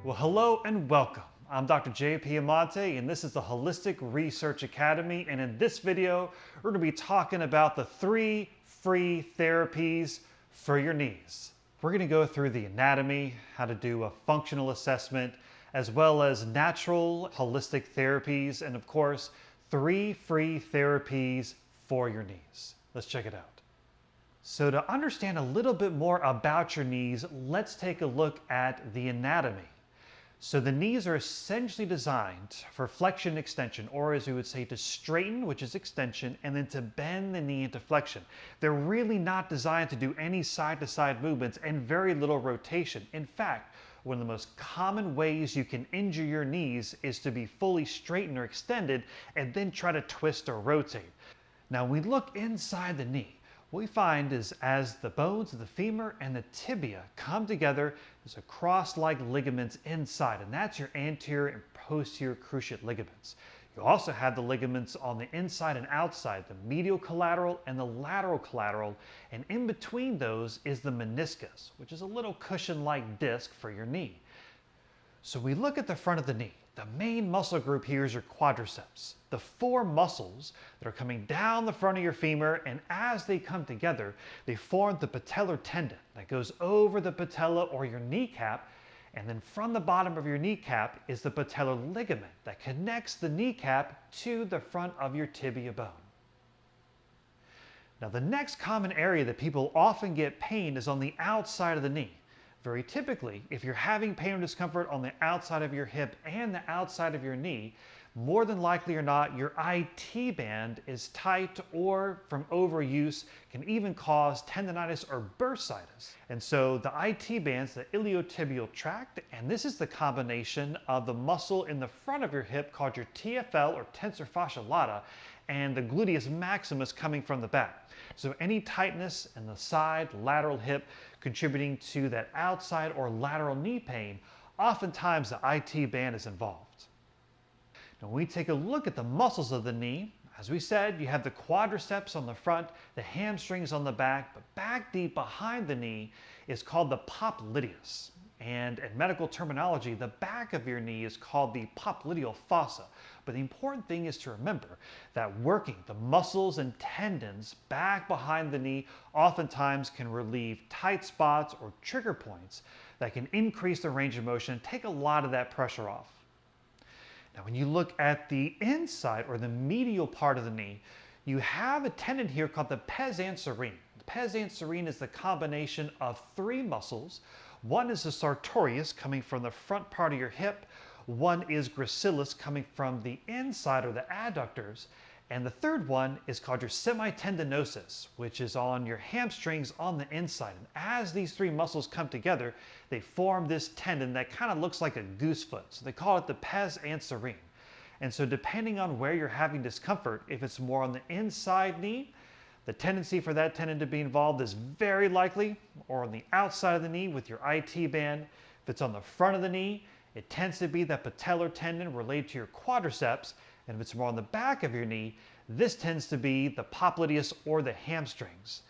Well, hello and welcome. I'm Dr. J.P. Amante, and this is the Holistic Research Academy. And in this video, we're going to be talking about the 3 free therapies for your knees. We're going to go through the anatomy, how to do a functional assessment, as well as natural holistic therapies, and of course, 3 free therapies for your knees. Let's check it out. So to understand a little bit more about your knees, let's take a look at the anatomy. So the knees are essentially designed for flexion and extension, or as we would say, to straighten, which is extension, and then to bend the knee into flexion. They're really not designed to do any side-to-side movements and very little rotation. In fact, one of the most common ways you can injure your knees is to be fully straightened or extended and then try to twist or rotate. Now, when we look inside the knee, what we find is as the bones of the femur and the tibia come together, there's a cross-like ligaments inside, and that's your anterior and posterior cruciate ligaments. You also have the ligaments on the inside and outside, the medial collateral and the lateral collateral, and in between those is the meniscus, which is a little cushion-like disc for your knee. So we look at the front of the knee. The main muscle group here is your quadriceps. The 4 muscles that are coming down the front of your femur, and as they come together, they form the patellar tendon that goes over the patella or your kneecap, and then from the bottom of your kneecap is the patellar ligament that connects the kneecap to the front of your tibia bone. Now, the next common area that people often get pain is on the outside of the knee. Very typically, if you're having pain or discomfort on the outside of your hip and the outside of your knee, more than likely or not, your IT band is tight, or from overuse can even cause tendonitis or bursitis. And so the IT band's the iliotibial tract, and this is the combination of the muscle in the front of your hip called your TFL or tensor fascia lata, and the gluteus maximus coming from the back. So any tightness in the side, lateral hip, contributing to that outside or lateral knee pain, oftentimes the IT band is involved. Now, when we take a look at the muscles of the knee, as we said, you have the quadriceps on the front, the hamstrings on the back, but back deep behind the knee is called the popliteus. And in medical terminology, the back of your knee is called the popliteal fossa. But the important thing is to remember that working the muscles and tendons back behind the knee oftentimes can relieve tight spots or trigger points that can increase the range of motion and take a lot of that pressure off. Now, when you look at the inside or the medial part of the knee, you have a tendon here called the pes anserine. The pes anserine is the combination of 3 muscles. One is the sartorius coming from the front part of your hip. One is gracilis coming from the inside or the adductors. And the third one is called your semitendinosus, which is on your hamstrings on the inside. And as these 3 muscles come together, they form this tendon that kind of looks like a goose foot. So they call it the pes anserine. And so depending on where you're having discomfort, if it's more on the inside knee, the tendency for that tendon to be involved is very likely, or on the outside of the knee with your IT band. If it's on the front of the knee, it tends to be that patellar tendon related to your quadriceps. And if it's more on the back of your knee, this tends to be the popliteus or the hamstrings.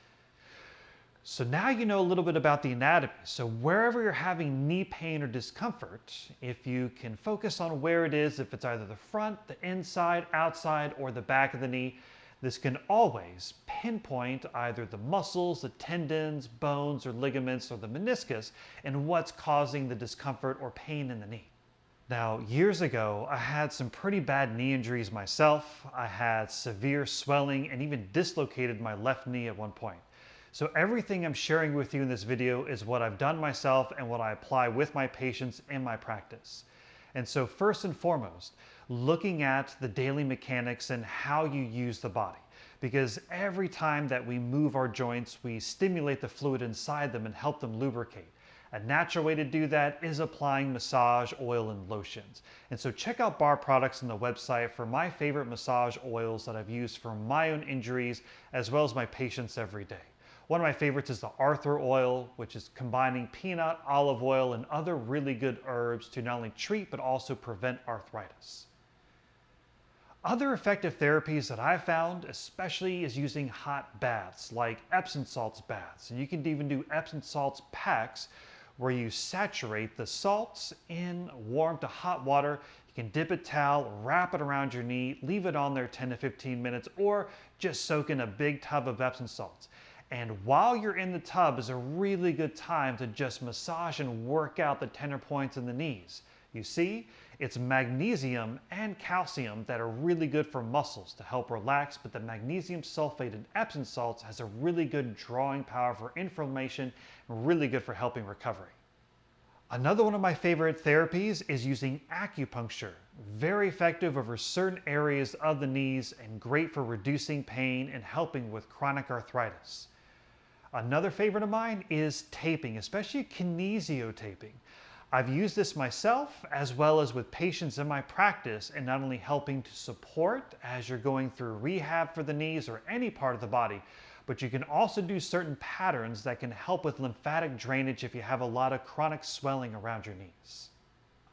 So now you know a little bit about the anatomy. So wherever you're having knee pain or discomfort, if you can focus on where it is, if it's either the front, the inside, outside, or the back of the knee, this can always pinpoint either the muscles, the tendons, bones, or ligaments, or the meniscus, and what's causing the discomfort or pain in the knee. Now, years ago, I had some pretty bad knee injuries myself. I had severe swelling and even dislocated my left knee at one point. So everything I'm sharing with you in this video is what I've done myself and what I apply with my patients in my practice. And so first and foremost, looking at the daily mechanics and how you use the body. Because every time that we move our joints, we stimulate the fluid inside them and help them lubricate. A natural way to do that is applying massage oil and lotions. And so check out Bar Products on the website for my favorite massage oils that I've used for my own injuries as well as my patients every day. One of my favorites is the Arthur oil, which is combining peanut, olive oil, and other really good herbs to not only treat but also prevent arthritis. Other effective therapies that I've found, especially, is using hot baths like Epsom salts baths. And you can even do Epsom salts packs, where you saturate the salts in warm to hot water. You can dip a towel, wrap it around your knee, leave it on there 10 to 15 minutes, or just soak in a big tub of Epsom salts. And while you're in the tub is a really good time to just massage and work out the tender points in the knees. You see, it's magnesium and calcium that are really good for muscles to help relax, but the magnesium sulfate in Epsom salts has a really good drawing power for inflammation, really good for helping recovery. Another one of my favorite therapies is using acupuncture. Very effective over certain areas of the knees and great for reducing pain and helping with chronic arthritis. Another favorite of mine is taping, especially kinesio taping. I've used this myself as well as with patients in my practice, and not only helping to support as you're going through rehab for the knees or any part of the body, but you can also do certain patterns that can help with lymphatic drainage if you have a lot of chronic swelling around your knees.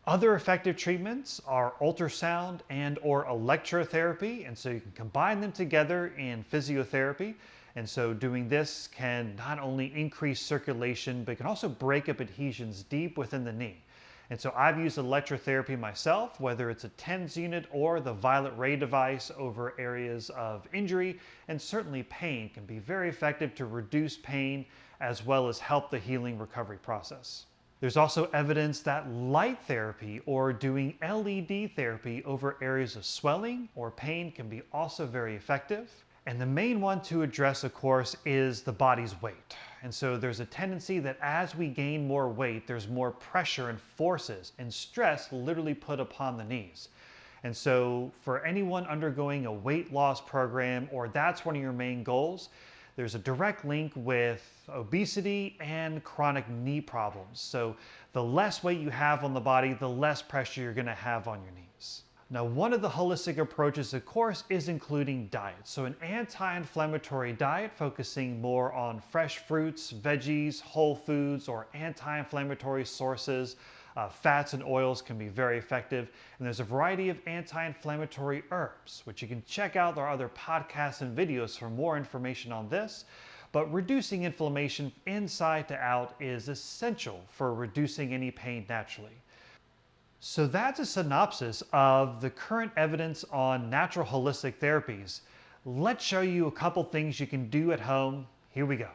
Other effective treatments are ultrasound and or electrotherapy, and so you can combine them together in physiotherapy. And so doing this can not only increase circulation, but can also break up adhesions deep within the knee. And so I've used electrotherapy myself, whether it's a TENS unit or the violet ray device over areas of injury, and certainly pain can be very effective to reduce pain as well as help the healing recovery process. There's also evidence that light therapy or doing LED therapy over areas of swelling or pain can be also very effective. And the main one to address, of course, is the body's weight. And so there's a tendency that as we gain more weight, there's more pressure and forces and stress literally put upon the knees. And so for anyone undergoing a weight loss program, or that's one of your main goals, there's a direct link with obesity and chronic knee problems. So the less weight you have on the body, the less pressure you're going to have on your knees. Now, one of the holistic approaches, of course, is including diet. So an anti-inflammatory diet focusing more on fresh fruits, veggies, whole foods, or anti-inflammatory sources. Fats and oils can be very effective. And there's a variety of anti-inflammatory herbs, which you can check out our other podcasts and videos for more information on this. But reducing inflammation inside to out is essential for reducing any pain naturally. So that's a synopsis of the current evidence on natural holistic therapies. Let's show you a couple things you can do at home. Here we go.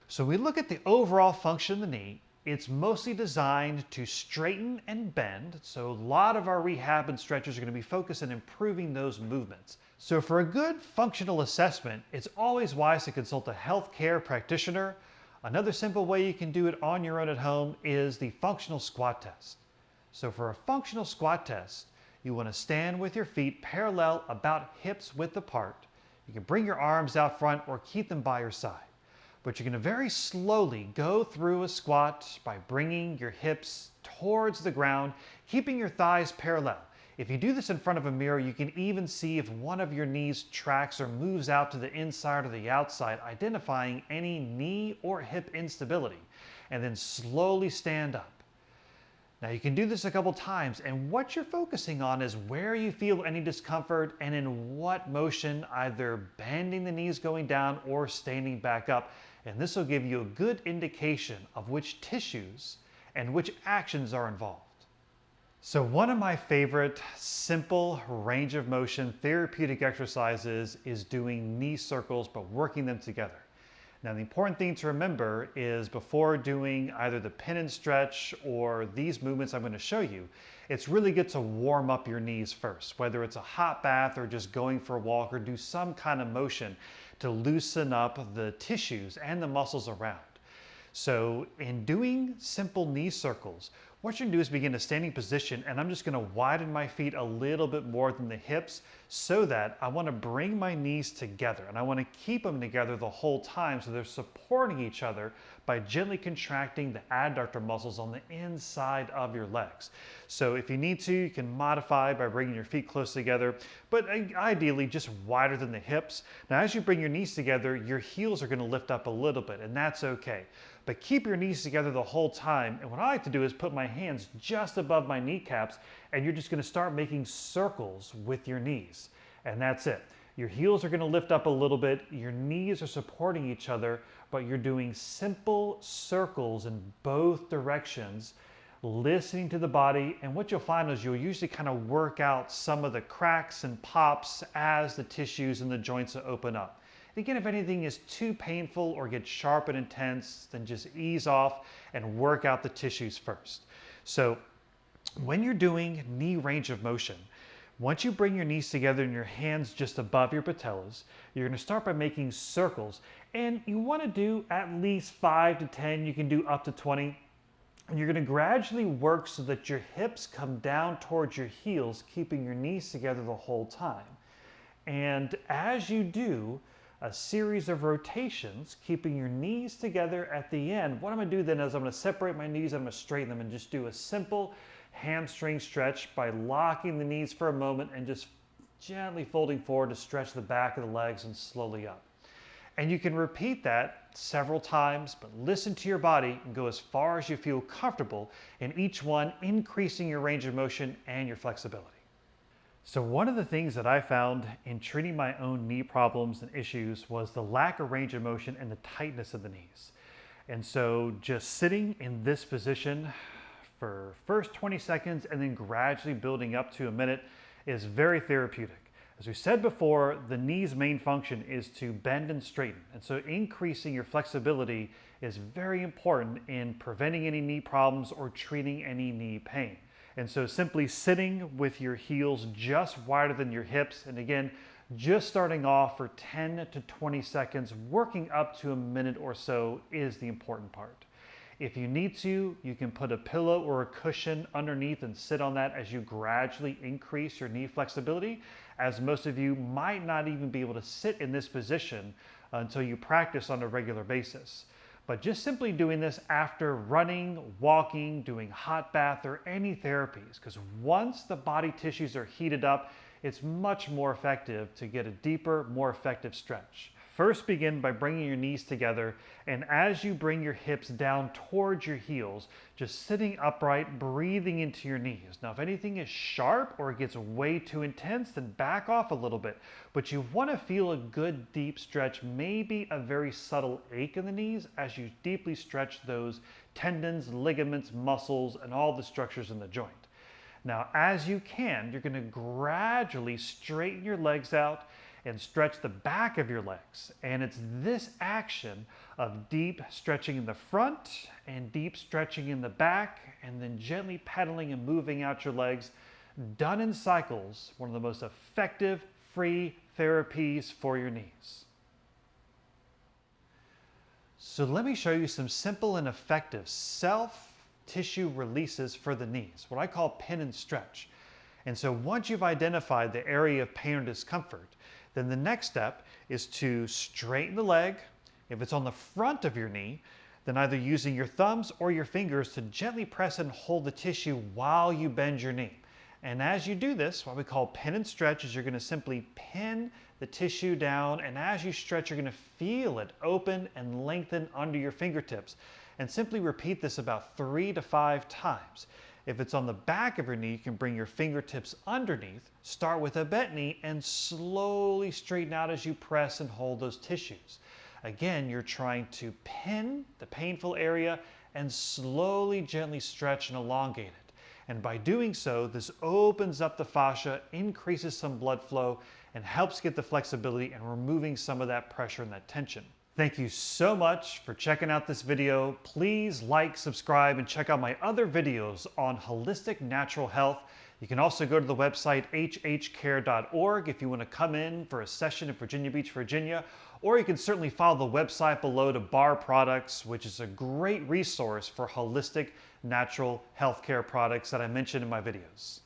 So we look at the overall function of the knee. It's mostly designed to straighten and bend. So a lot of our rehab and stretches are going to be focused on improving those movements. So for a good functional assessment, it's always wise to consult a healthcare practitioner. Another simple way you can do it on your own at home is the functional squat test. So for a functional squat test, you want to stand with your feet parallel about hips width apart. You can bring your arms out front or keep them by your side. But you're going to very slowly go through a squat by bringing your hips towards the ground, keeping your thighs parallel. If you do this in front of a mirror, you can even see if one of your knees tracks or moves out to the inside or the outside, identifying any knee or hip instability, and then slowly stand up. Now you can do this a couple times, and what you're focusing on is where you feel any discomfort and in what motion, either bending the knees going down or standing back up. And this will give you a good indication of which tissues and which actions are involved. So one of my favorite simple range of motion therapeutic exercises is doing knee circles, but working them together. Now, the important thing to remember is before doing either the pin and stretch or these movements I'm going to show you, it's really good to warm up your knees first, whether it's a hot bath or just going for a walk, or do some kind of motion to loosen up the tissues and the muscles around. So in doing simple knee circles, what you're going to do is begin a standing position, and I'm just going to widen my feet a little bit more than the hips so that I want to bring my knees together, and I want to keep them together the whole time so they're supporting each other by gently contracting the adductor muscles on the inside of your legs. So if you need to, you can modify by bringing your feet close together, but ideally just wider than the hips. Now as you bring your knees together, your heels are going to lift up a little bit, and that's okay. But keep your knees together the whole time. And what I like to do is put my hands just above my kneecaps, and you're just going to start making circles with your knees. And that's it. Your heels are going to lift up a little bit. Your knees are supporting each other, but you're doing simple circles in both directions, listening to the body. And what you'll find is you'll usually kind of work out some of the cracks and pops as the tissues and the joints open up. And again, if anything is too painful or gets sharp and intense, then just ease off and work out the tissues first. So when you're doing knee range of motion, once you bring your knees together and your hands just above your patellas, you're going to start by making circles. And you want to do at least 5 to 10, you can do up to 20. And you're going to gradually work so that your hips come down towards your heels, keeping your knees together the whole time. And as you do a series of rotations, keeping your knees together at the end, what I'm going to do then is I'm going to separate my knees, I'm going to straighten them and just do a simple hamstring stretch by locking the knees for a moment and just gently folding forward to stretch the back of the legs and slowly up. And you can repeat that several times, but listen to your body and go as far as you feel comfortable in each one, increasing your range of motion and your flexibility. So one of the things that I found in treating my own knee problems and issues was the lack of range of motion and the tightness of the knees. And so just sitting in this position for first 20 seconds and then gradually building up to a minute is very therapeutic. As we said before, the knee's main function is to bend and straighten. And so increasing your flexibility is very important in preventing any knee problems or treating any knee pain. And so simply sitting with your heels just wider than your hips, and again, just starting off for 10 to 20 seconds, working up to a minute or so is the important part. If you need to, you can put a pillow or a cushion underneath and sit on that as you gradually increase your knee flexibility, as most of you might not even be able to sit in this position until you practice on a regular basis. But just simply doing this after running, walking, doing hot bath, or any therapies, because once the body tissues are heated up, it's much more effective to get a deeper, more effective stretch. First, begin by bringing your knees together, and as you bring your hips down towards your heels, just sitting upright, breathing into your knees. Now, if anything is sharp or it gets way too intense, then back off a little bit. But you want to feel a good deep stretch, maybe a very subtle ache in the knees as you deeply stretch those tendons, ligaments, muscles, and all the structures in the joint. Now, as you can, you're going to gradually straighten your legs out and stretch the back of your legs. And it's this action of deep stretching in the front and deep stretching in the back, and then gently pedaling and moving out your legs, done in cycles, one of the most effective free therapies for your knees. So let me show you some simple and effective self-tissue releases for the knees, what I call pin and stretch. And so once you've identified the area of pain or discomfort, then the next step is to straighten the leg. If it's on the front of your knee, then either using your thumbs or your fingers to gently press and hold the tissue while you bend your knee. And as you do this, what we call pin and stretch is you're going to simply pin the tissue down, and as you stretch, you're going to feel it open and lengthen under your fingertips. And simply repeat this about 3 to 5 times. If it's on the back of your knee, you can bring your fingertips underneath, start with a bent knee, and slowly straighten out as you press and hold those tissues. Again, you're trying to pin the painful area and slowly, gently stretch and elongate it. And by doing so, this opens up the fascia, increases some blood flow, and helps get the flexibility and removing some of that pressure and that tension. Thank you so much for checking out this video. Please like, subscribe, and check out my other videos on holistic natural health. You can also go to the website hhcare.org if you want to come in for a session in Virginia Beach, Virginia, or you can certainly follow the website below to Bar Products, which is a great resource for holistic natural healthcare products that I mentioned in my videos.